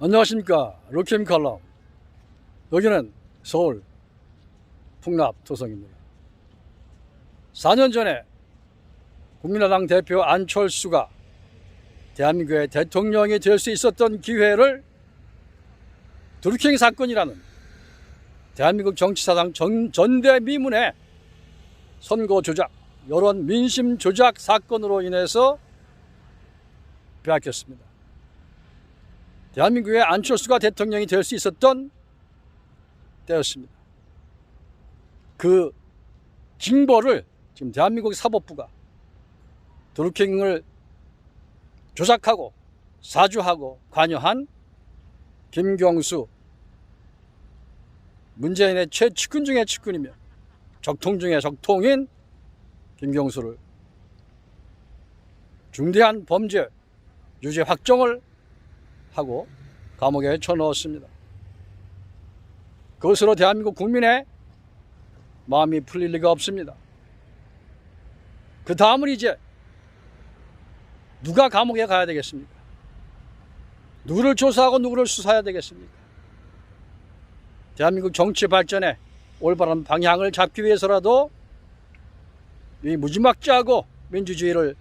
안녕하십니까. 루킴 칼럼. 여기는 서울 풍납토성입니다. 4년 전에 국민의당 대표 안철수가 대한민국의 대통령이 될 수 있었던 기회를 드루킹 사건이라는 대한민국 정치사상 전대미문의 선거 조작, 여론 민심 조작 사건으로 인해서 빼앗겼습니다. 대한민국의 안철수가 대통령이 될 수 있었던 때였습니다. 그 징벌을 지금 대한민국 사법부가 드루킹을 조작하고 사주하고 관여한 김경수, 문재인의 최측근 중의 측근이며 적통 중의 적통인 김경수를 중대한 범죄 유죄 확정을 하고 감옥에 쳐넣었습니다. 그것으로 대한민국 국민의 마음이 풀릴 리가 없습니다. 그 다음은 이제 누가 감옥에 가야 되겠습니까? 누구를 조사하고 누구를 수사해야 되겠습니까? 대한민국 정치 발전에 올바른 방향을 잡기 위해서라도 이 무지막지하고 민주주의를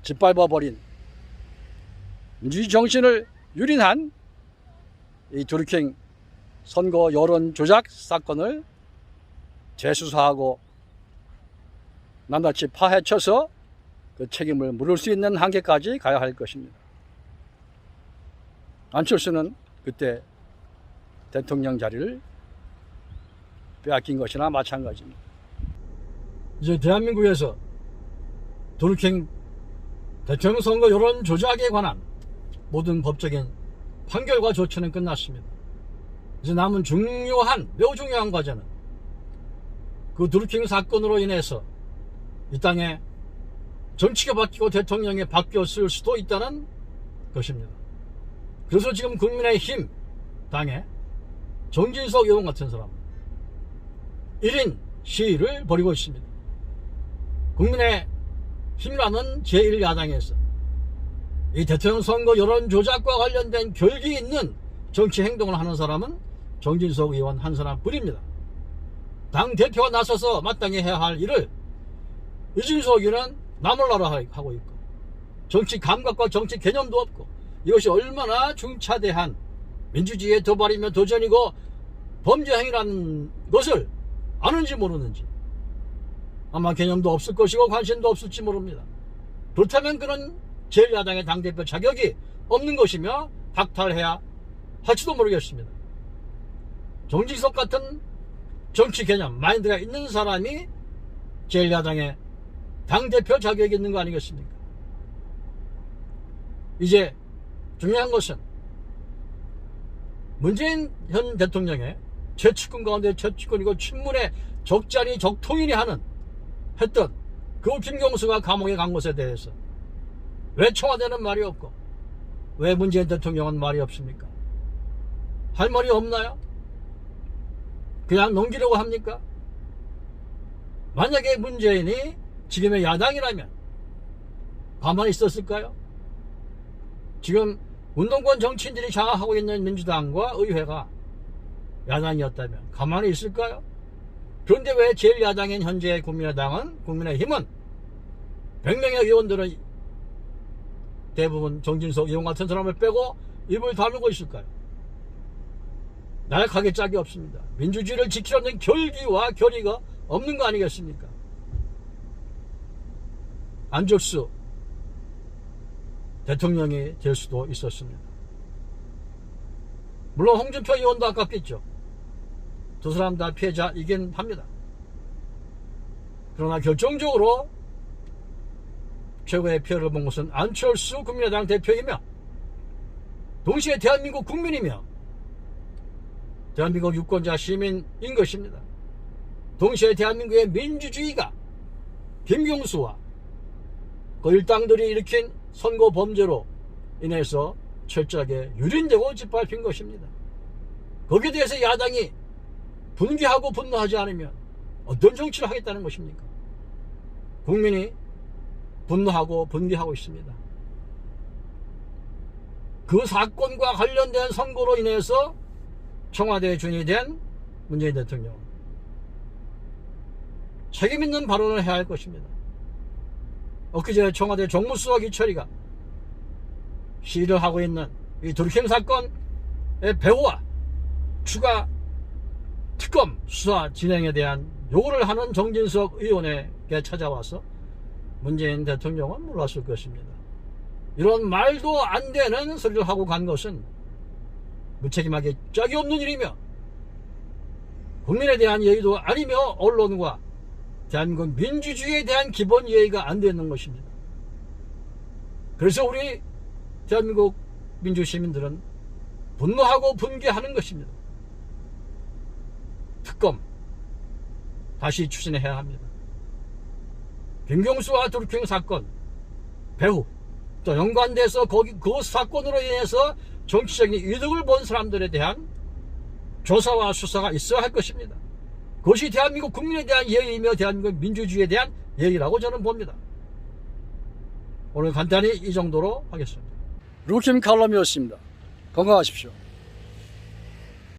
짓밟아버린 민주주의 정신을 유린한 이 드루킹 선거 여론 조작 사건을 재수사하고 낱낱이 파헤쳐서 그 책임을 물을 수 있는 한계까지 가야 할 것입니다. 안철수는 그때 대통령 자리를 빼앗긴 것이나 마찬가지입니다. 이제 대한민국에서 드루킹 대통령 선거 여론 조작에 관한 모든 법적인 판결과 조처는 끝났습니다. 이제 남은 매우 중요한 과제는 그 드루킹 사건으로 인해서 이 땅에 정치가 바뀌고 대통령이 바뀌었을 수도 있다는 것입니다. 그래서 지금 국민의힘 당에 정진석 의원 같은 사람 1인 시위를 벌이고 있습니다. 국민의힘이라는 제1야당에서 이 대통령 선거 여론 조작과 관련된 결기 있는 정치 행동을 하는 사람은 정진석 의원 한 사람뿐입니다. 당 대표가 나서서 마땅히 해야 할 일을 이준석 의원은 나몰라라 하고 있고 정치 감각과 정치 개념도 없고 이것이 얼마나 중차대한 민주주의의 도발이며 도전이고 범죄 행위라는 것을 아는지 모르는지 아마 개념도 없을 것이고 관심도 없을지 모릅니다. 그렇다면 그런 제1야당의 당대표 자격이 없는 것이며 박탈해야 할지도 모르겠습니다. 정진석 같은 정치 개념, 마인드가 있는 사람이 제1야당의 당대표 자격이 있는 거 아니겠습니까? 이제 중요한 것은 문재인 현 대통령의 최측근 가운데 최측근이고 친문의 적자리 적통인이 했던 그 김경수가 감옥에 간 것에 대해서 왜 청와대는 말이 없고 왜 문재인 대통령은 말이 없습니까? 할 말이 없나요? 그냥 넘기려고 합니까? 만약에 문재인이 지금의 야당이라면 가만히 있었을까요? 지금 운동권 정치인들이 장악하고 있는 민주당과 의회가 야당이었다면 가만히 있을까요? 그런데 왜 제1야당인 현재 국민의힘은 100명의 의원들은 대부분 정진석 의원 같은 사람을 빼고 입을 다물고 있을까요? 나약하게 짝이 없습니다. 민주주의를 지키려는 결기와 결의가 없는 거 아니겠습니까? 안철수 대통령이 될 수도 있었습니다. 물론 홍준표 의원도 아깝겠죠. 두 사람 다 피해자이긴 합니다. 그러나 결정적으로 최고의 피해를 본 것은 안철수 국민의당 대표이며 동시에 대한민국 국민이며 대한민국 유권자 시민인 것입니다. 동시에 대한민국의 민주주의가 김경수와 그 일당들이 일으킨 선거 범죄로 인해서 철저하게 유린되고 짓밟힌 것입니다. 거기에 대해서 야당이 분개하고 분노하지 않으면 어떤 정치를 하겠다는 것입니까? 국민이 분노하고 분개하고 있습니다. 그 사건과 관련된 선거로 인해서 청와대 주인이 된 문재인 대통령, 책임있는 발언을 해야 할 것입니다. 엊그제 청와대 정무수석 이철이가 시위를 하고 있는 이 돌싱 사건의 배후와 추가 특검 수사 진행에 대한 요구를 하는 정진석 의원에게 찾아와서 문재인 대통령은 몰랐을 것입니다. 이런 말도 안 되는 소리를 하고 간 것은 무책임하게 짝이 없는 일이며 국민에 대한 예의도 아니며 언론과 대한민국 민주주의에 대한 기본 예의가 안 되는 것입니다. 그래서 우리 대한민국 민주시민들은 분노하고 분개하는 것입니다. 특검 다시 추진해야 합니다. 김경수와 돌싱 사건 배후 또 연관돼서 그 사건으로 인해서 정치적인 이득을 본 사람들에 대한 조사와 수사가 있어야 할 것입니다. 그것이 대한민국 국민에 대한 예의이며 대한민국 민주주의에 대한 예의라고 저는 봅니다. 오늘 간단히 이 정도로 하겠습니다. 루킴 칼럼이었습니다. 건강하십시오.